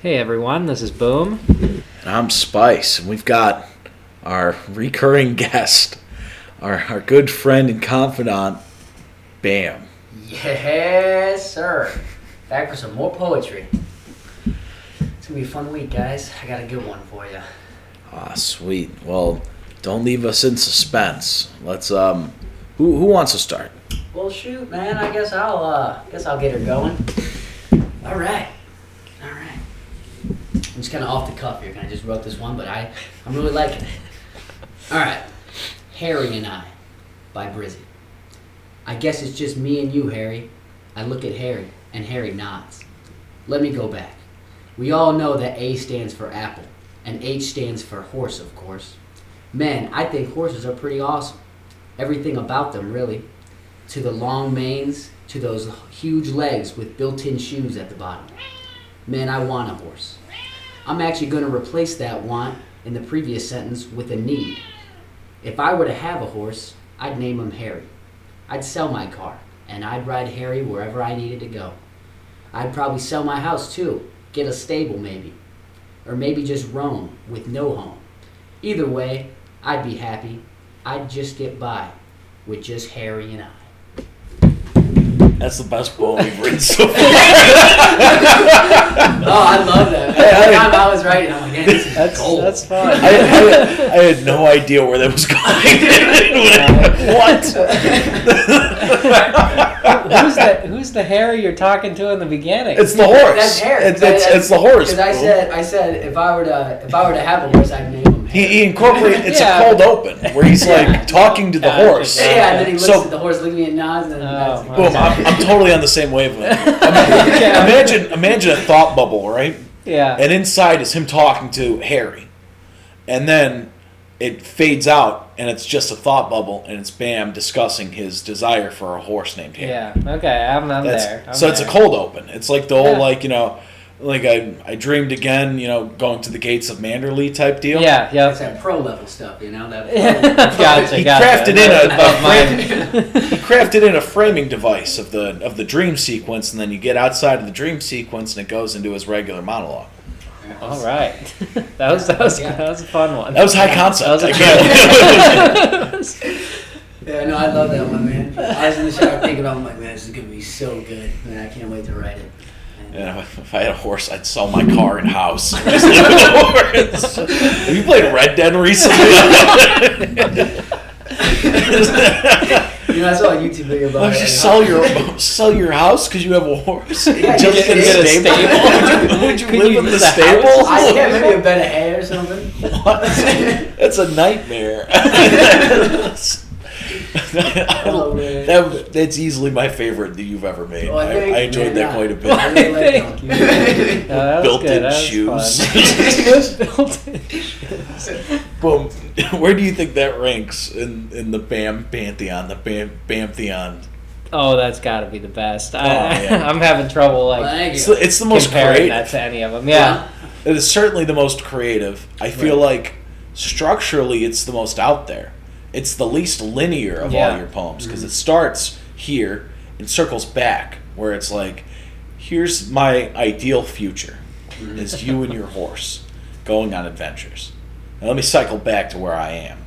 Hey everyone, this is Boom. And I'm Spice, and we've got our recurring guest, our good friend and confidant, Bam. Yes, sir. Back for some more poetry. It's gonna be a fun week, guys. I got a good one for you. Ah, sweet. Well, don't leave us in suspense. Let's who wants to start? Well, shoot, man. I guess I'll get her going. All right. I'm just kind of off the cuff here. I just wrote this one, but I'm really liking it. All right. Harry and I, by Brizzy. I guess it's just me and you, Harry. I look at Harry, and Harry nods. Let me go back. We all know that A stands for apple, and H stands for horse, of course. Man, I think horses are pretty awesome. Everything about them, really. To the long manes, to those huge legs with built-in shoes at the bottom. Man, I want a horse. I'm actually going to replace that want in the previous sentence with a need. If I were to have a horse, I'd name him Harry. I'd sell my car, and I'd ride Harry wherever I needed to go. I'd probably sell my house too, get a stable maybe. Or maybe just roam with no home. Either way, I'd be happy. I'd just get by with just Harry and I. That's the best poem we've written so far. Oh, I love that. Every time I was writing, I'm like, man, this is gold. That's fun. I had no idea where that was going. What? Who's the Harry you're talking to in the beginning? It's the horse. That's Harry. It's the horse. Because I said if I were to have a horse, I'd name him Harry. He incorporated. It's Yeah. a cold open where he's like talking to the horse. Yeah, and then he looks So- at the horse, looks at me and nods, and that's Oh, Boom! I'm totally on the same wavelength. Imagine a thought bubble, right? Yeah. And inside is him talking to Harry, and then it fades out, and it's just a thought bubble, and it's Bam discussing his desire for a horse named Harry. Yeah. Okay, I'm there. So it's a cold open. It's like the old Yeah. like I dreamed again, going to the gates of Manderley type deal. Yeah. that's Yep. that pro level stuff, That Gotcha. He Gotcha. crafted in Above mine. He crafted in a framing device of the dream sequence, and then you get outside of the dream sequence, and it goes into his regular monologue. All right. That was a fun one. That was high concept. That was a I can't- Yeah, no, I love that one, man. I was in the shower thinking about it, I'm like, man, this is gonna be so good, man. I can't wait to write it. And, If I had a horse, I'd sell my car and house. Just live with a horse. Have you played Red Dead recently? I saw a YouTube video about Why it. don't you sell your house because you have a horse? Yeah, Just you get a get a stable. Would you Could live you in the use a stable? house? I yeah, maybe a bed of hay or something. What? That's a nightmare. Oh, man. That's easily my favorite that you've ever made. Well, I enjoyed that quite a I bit. really like that one. That was Built-in good. That was shoes. fun. Built-in. Boom. Where do you think that ranks in the Bam pantheon? The Bamtheon. Oh, that's got to be the best. yeah. I'm having trouble Well, thank It's you. it's the most comparing that creative. to any of them. Yeah. It is certainly the most creative. I feel like structurally it's the most out there. It's the least linear of Yeah. all your poems because it starts here and circles back where it's like, here's my ideal future. It's you and your horse going on adventures. Now let me cycle back to where I am.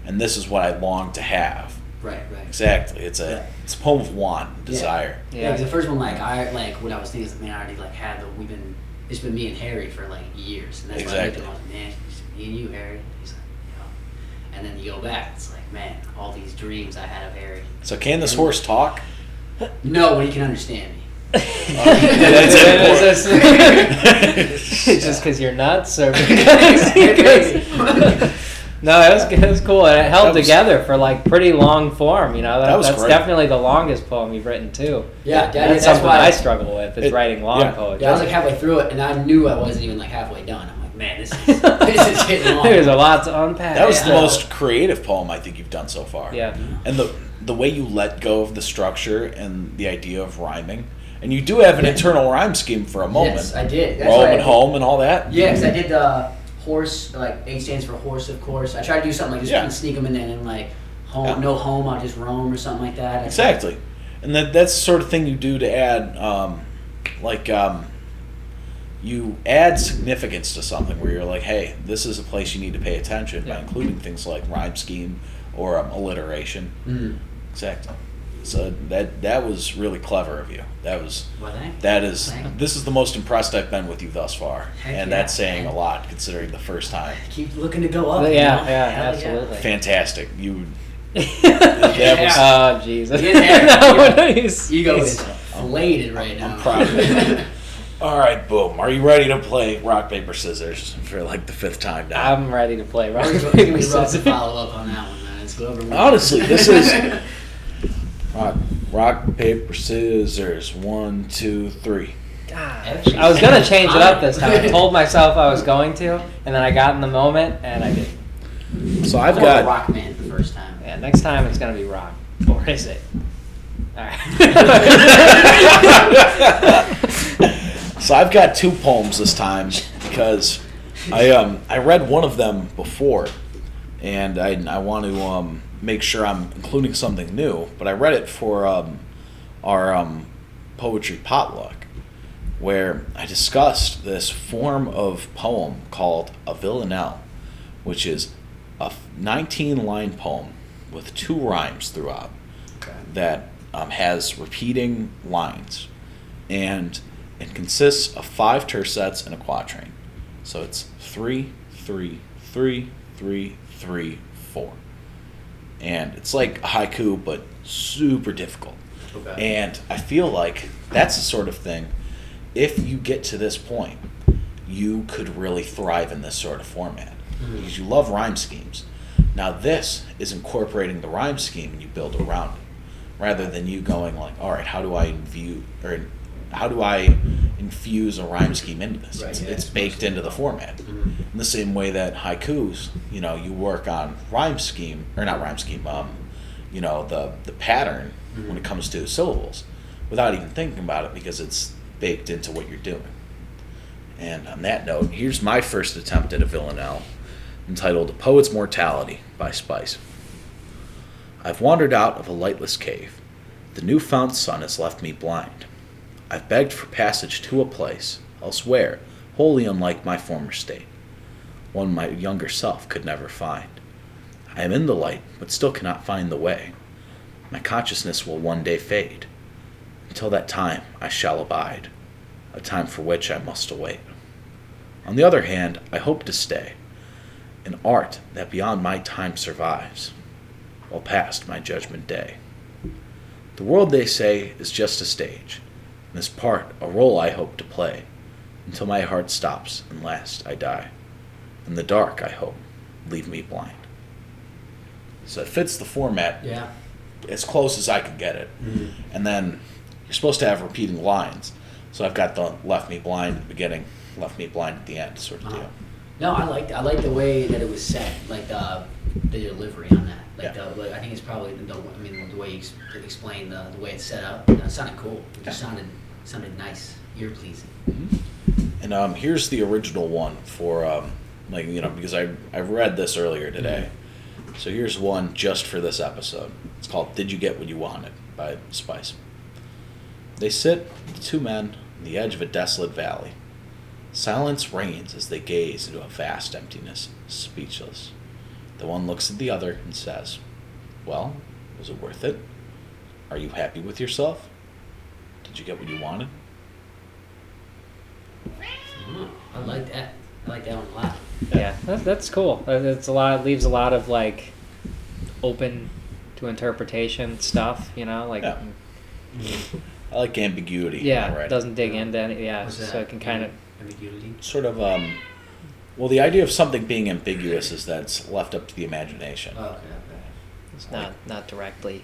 And this is what I long to have. Right. Exactly. It's a poem of want, desire. Yeah, because the first one, what I was thinking is, man, I already had it's been me and Harry for years, and that's why I looked at him, I was like, man, it's me and you, Harry. He's like, and then you go back, it's like, man, all these dreams I had of Harry. So can this horse talk? No, but he can understand me. That's Just because you're nuts, or Crazy. no, it was cool, and it held That was- together for pretty long form. That was That's great. definitely the longest poem you've written too. Yeah, That's something I struggle with is writing long yeah. poetry. Yeah, I was halfway through it, and I knew I wasn't even halfway done. I'm like, man, this is getting long. There's a lot to unpack. That was the Yeah. most creative poem I think you've done so far. Yeah. And the way you let go of the structure and the idea of rhyming. And you do have an internal rhyme scheme for a moment. Yes, I did. That's Rome why and home and all that. Yeah, because I did the horse, H stands for horse, of course. I tried to do something just Yeah. sneak them in there and home, Yeah. no home, I'll just roam or something like that. Exactly. And that's the sort of thing you do to add, you add significance to something where you're like, hey, this is a place you need to pay attention by Yeah. including things like rhyme scheme or alliteration. Mm. Exactly. So that was really clever of you. That is Thanks. this is the most impressed I've been with you thus far, Heck and yeah, that's saying man. a lot considering the first time. Keep looking to go up. Yeah, you know? yeah, Hell absolutely. Fantastic. You Yeah. was- Oh Jesus! Get there. No, he's- Ego he's- is inflated right now. I'm proud of you. All right, boom. Are you ready to play rock paper scissors for like the 5th time now? I'm ready to play rock It's paper gonna be rough to scissors. follow up on that one, man. It's whoever wins. Honestly, this is rock paper scissors. 1, 2, 3. Gosh, I was gonna change it up this time. I told myself I was going to, and then I got in the moment, and I didn't. So I've More got rock man the first time. Yeah, next time it's gonna be rock, or is it? All right. So I've got 2 poems this time because I read one of them before, and I want to make sure I'm including something new. But I read it for our poetry potluck, where I discussed this form of poem called a villanelle, which is a 19-line poem with 2 rhymes throughout that has repeating lines, and it consists of 5 tercets and a quatrain. So it's 3, 3, 3, 3, 3, 4. And it's like a haiku, but super difficult. Okay. And I feel like that's the sort of thing, if you get to this point, you could really thrive in this sort of format. Because you love rhyme schemes. Now this is incorporating the rhyme scheme and you build around it. Rather than you going like, all right, how do I infuse a rhyme scheme into this? Right, yeah, it's it's baked mostly into the format. In the same way that haikus, you work on rhyme scheme, or not rhyme scheme, the pattern when it comes to syllables without even thinking about it because it's baked into what you're doing. And on that note, here's my first attempt at a villanelle entitled A Poet's Mortality by Spice. I've wandered out of a lightless cave. The new-found sun has left me blind. I've begged for passage to a place, elsewhere, wholly unlike my former state, one my younger self could never find. I am in the light, but still cannot find the way. My consciousness will one day fade. Until that time, I shall abide, a time for which I must await. On the other hand, I hope to stay, an art that beyond my time survives, while past my judgment day. The world, they say, is just a stage, and this part a role I hope to play, until my heart stops and last I die. In the dark, I hope, leave me blind. So it fits the format Yeah. as close as I could get it. And then you're supposed to have repeating lines. So I've got the left me blind at the beginning, left me blind at the end sort of deal. No, I like the way that it was set, like the delivery on that. I think it's probably the way you explained the way it's set up. It sounded cool. It just sounded nice, ear pleasing. And here's the original one for because I read this earlier today. So here's one just for this episode. It's called Did You Get What You Wanted by Spice. They sit, the 2 men, on the edge of a desolate valley. Silence reigns as they gaze into a vast emptiness, speechless. The one looks at the other and says, well, was it worth it? Are you happy with yourself? Did you get what you wanted? I like that. I like that one a lot. Yeah, that's cool. It's a lot. Leaves a lot of like open to interpretation stuff. Like Yeah. I like ambiguity. yeah, Right. it doesn't dig into any. Yeah, What's so that? it can kind of. Ambiguity. Sort of, well, the idea of something being ambiguous is that it's left up to the imagination. Oh, okay. It's not directly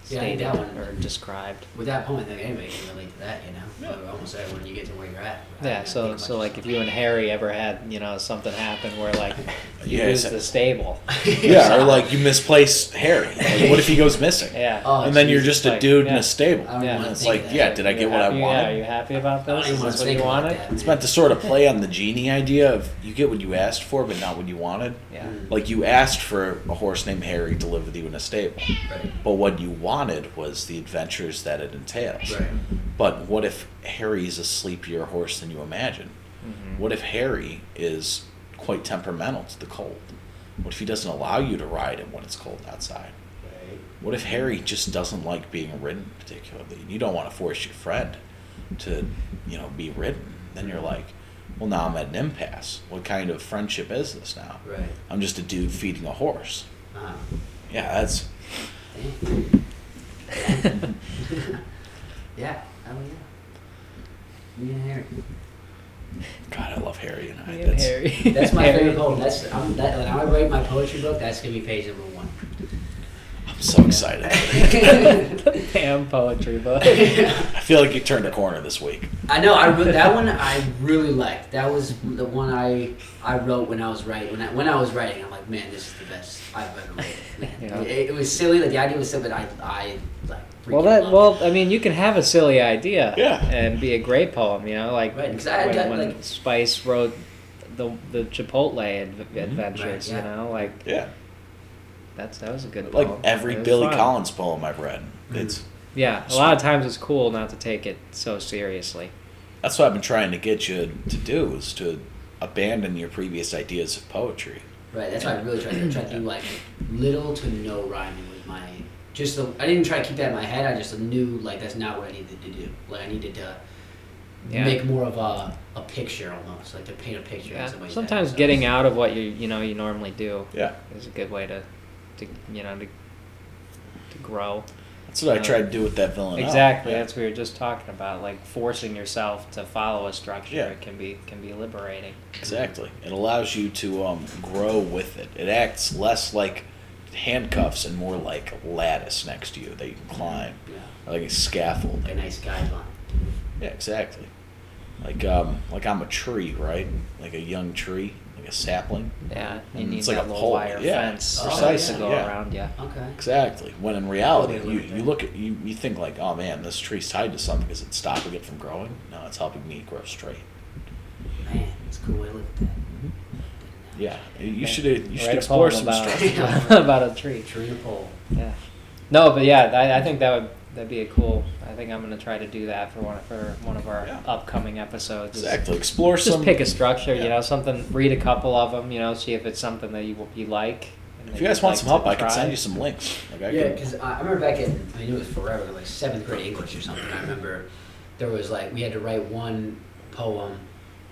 Yeah, I think stated that one- or described. With that point, I think anybody can relate to that, Almost when you get to where you're at. Yeah, so like if you and Harry ever had something happen where like you Yeah, lose so- the stable. Yeah, or like you misplace Harry. Like, what if he goes missing? Yeah. Oh, And then you're Jesus. just a Like, dude in yeah. a stable. I don't Yeah. even wanna It's think like, of yeah, that. did I You get what I happy? Yeah, are wanted? you happy about I don't this? even Is want this to what think you about wanted? that. It's meant to sort of play on the genie idea of you get what you asked for, but not what you wanted. Yeah. Like you asked for a horse named Harry to live with you in a stable, Right. but what you wanted was the adventures that it entails. Right. But what if Harry's a sleepier horse than you imagine? Mhm. What if Harry is quite temperamental to the cold? What if he doesn't allow you to ride him when it's cold outside? Right. What if Harry just doesn't like being ridden particularly? You don't want to force your friend to, be ridden. Then you're like, well, now I'm at an impasse. What kind of friendship is this now? Right. I'm just a dude feeding a horse. Uh-huh. Yeah, that's Damn. Yeah. Oh yeah. Me and Harry. God. I love Harry and I. Me and That's, Harry. That's my Harry. favorite poem. When I write my poetry book, that's gonna be page number 1. I'm so excited. Damn poetry book. I feel like you turned a corner this week. I know. That one I really liked. That was the one I wrote when I was writing. When I was writing, I'm like, man, this is the best I've ever written. Man. Yeah. It was silly. Like the idea was silly, but I like. Well, freaking loved it. I mean, you can have a silly idea, Yeah. and be a great poem. Like Right, 'cause I got, when like- Spice wrote the Chipotle adventures. Right, yeah. Like Yeah. that was a good Like poem. every It was Billy fun. Collins poem I've read. Mm-hmm. It's Yeah, a lot of times it's cool not to take it so seriously. That's what I've been trying to get you to do is to abandon your previous ideas of poetry. Right. That's why I really tried to do like little to no rhyming with my. I didn't try to keep that in my head. I just knew like that's not what I needed to do. Like I needed to Yeah. make more of a picture almost, like to paint a picture. Yeah. in some ways Sometimes that- getting out of what you normally do Yeah. is a good way to grow. That's what I tried to do with that Villanelle. Exactly. Yeah. That's what we were just talking about. Like forcing yourself to follow a structure. Yeah. It can be liberating. Exactly. It allows you to grow with it. It acts less like handcuffs and more like a lattice next to you that you can climb, Yeah. like a scaffold. A nice guideline. Yeah, exactly. Like I'm a tree, right? Like a young tree, like a sapling. Yeah. You And need it's like that a little pole. wire Yeah, fence precisely, to go yeah. around you. Okay. Exactly. When in reality, Totally you, like you that. look at you think like, oh man, this tree's tied to something. Is it stopping it from growing? No, it's helping me grow straight. Man, it's a cool way to look at that. Yeah, you should Write a explore poem some about, structure. about a tree. Tree and a pole. Yeah. No, but yeah, I think that'd be a cool. I think I'm gonna try to do that for one of our Yeah. upcoming episodes. Exactly. Explore Just some. pick a structure, yeah. Something. Read a couple of them, see if it's something that you like. and If that you guys you'd want like some to help, I can try. send you some links. Like I Yeah, can- because I remember back in, it was forever, like 7th grade English or something. I remember there was like, we had to write one poem.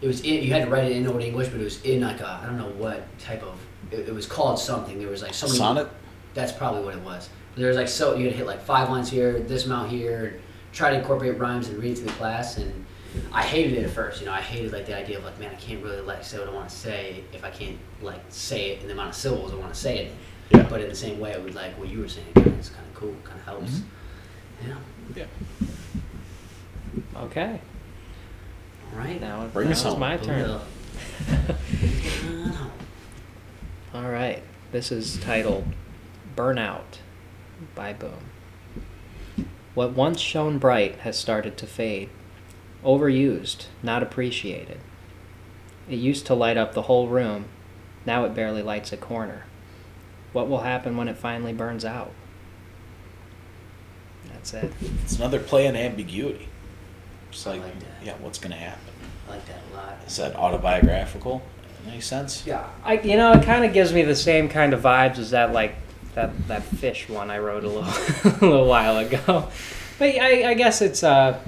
You had to write it in Old English, but it was in like I don't know what type of, it was called something. There was like so many. sonnet. That's probably what it was. There was like, you had to hit like 5 lines here, this amount here, try to incorporate rhymes and read it to the class. And I hated it at first, I hated like the idea of like, man, I can't really like say what I want to say if I can't like say it in the amount of syllables I want to say it in. Yeah. But in the same way, I would like what you were saying. It's kind of cool, kind of helps. Mhm. Yeah. Yeah. Okay. All right. Now, Bring us it's home. my turn. Well, All right. This is titled Burnout by Boom. What once shone bright has started to fade. Overused, not appreciated. It used to light up the whole room. Now it barely lights a corner. What will happen when it finally burns out? That's it. It's another play on ambiguity. Just I like, like that. yeah, what's gonna happen? I like that a lot. Is that autobiographical? In any sense? Yeah, it kind of gives me the same kind of vibes as that fish one I wrote a little a little while ago. But I guess it's yeah.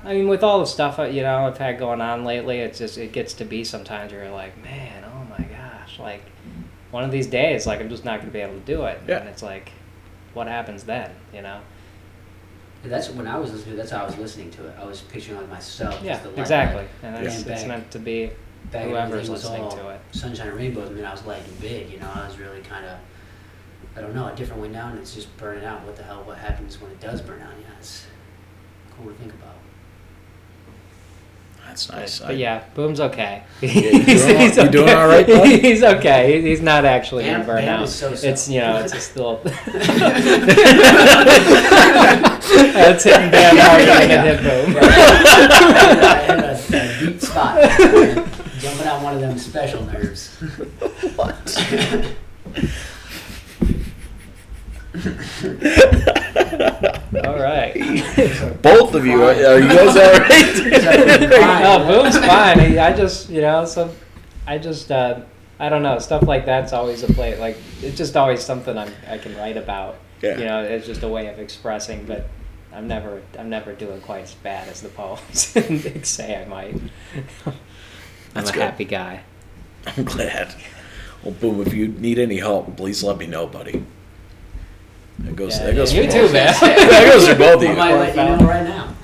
I mean, with all the stuff I've had going on lately, it gets to be sometimes where you're like, man, oh my gosh, like one of these days, like I'm just not gonna be able to do it. Yeah. And it's like, what happens then? That's when I was listening. That's how I was listening to it. I was picturing like myself. Yeah, as the light exactly. bulb. And Yeah. it's Back- meant to be back when whoever's everything was listening all to it. Sunshine and rainbows. I mean, I was lighting big. I was really kind of, I don't know, a different way now, and it's just burning out. What the hell? What happens when it does burn out? Yeah, it's cool to think about. That's nice. But yeah, Boom's okay. You doing all right, bud? He's okay. He's not actually Bam- gonna burn Bam out. is so-so. It's it's just little. That's hitting Bam harder than it hit Boom. I hit a deep spot. Jumping out one of them special nerves. What? All right. Both of you, are you guys all right? No, Boom's fine. I don't know. Stuff like that's always a play. Like it's just always something I can write about. Yeah. It's just a way of expressing. But I'm never doing quite as bad as the poems they say I might. I'm That's a good. happy guy. I'm glad. Well, Boom, if you need any help, please let me know, buddy. That goes. Yeah, that goes. you for too, both. man. That goes for both of I you. might let you know right now.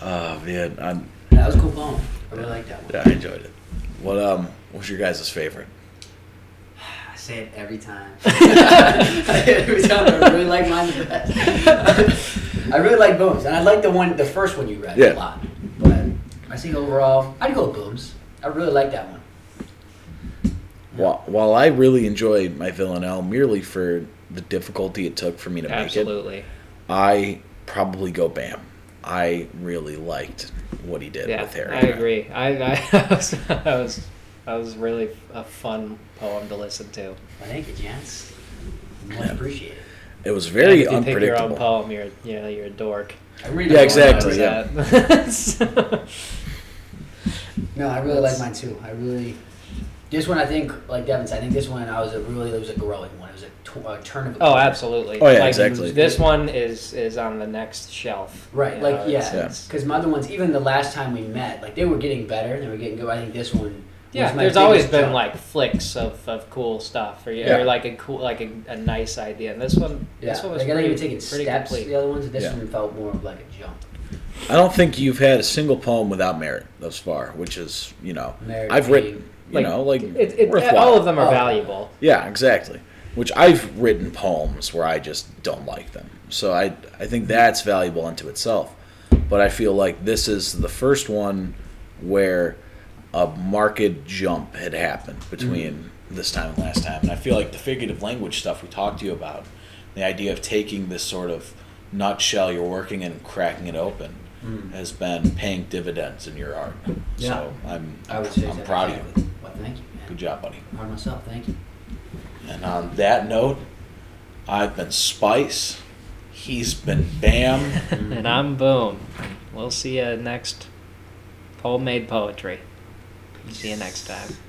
Oh man, That was a cool poem. I really like that one. yeah, I enjoyed it. What's your guys' favorite? I say it every time. Every time I really like mine the best. I really like Booms, and I like the first one you read Yeah. a lot. But I think overall, I'd go with Booms. I really like that one. While I really enjoyed my Villanelle merely for the difficulty it took for me to make it, Absolutely. I probably go Bam. I really liked what he did Yeah, with Harry. I agree. That was really a fun poem to listen to. Well, thank you, gents. Much appreciated. It was very if you pick your own unpredictable. poem, you're a dork. I really Yeah, like exactly. mine. Yeah. No, I really like mine too. This one I think, like Devin said, I think this one it was a growing one. It was a turn of a Oh, corner. absolutely. Oh, yeah, exactly. This one is on the next shelf. Right, You like know, yeah, it's- because my other ones, even the last time we met, like they were getting better, they were getting good. I think this one. Yeah, was my there's always biggest been jump. like flicks of cool stuff, or Yeah. like a nice idea. And this one was like I think pretty, even taking pretty steps. complete. The other ones, this Yeah. one felt more of like a jump. I don't think you've had a single poem without merit thus far, which is, Merit I've written, It, worthwhile. all of them are Oh. valuable. Yeah, exactly. Which I've written poems where I just don't like them. So I think that's valuable unto itself. But I feel like this is the first one where a marked jump had happened between this time and last time. And I feel like the figurative language stuff we talked to you about, the idea of taking this sort of nutshell you're working in and cracking it open, has been paying dividends in your art. Yeah. So I would say I'm that proud of you. exactly. Well, thank you, man. Good job, buddy. I'm proud of myself. Thank you. And on that note, I've been Spice. He's been Bam. And I'm Boom. We'll see you next Poem Made Poetry. See you next time.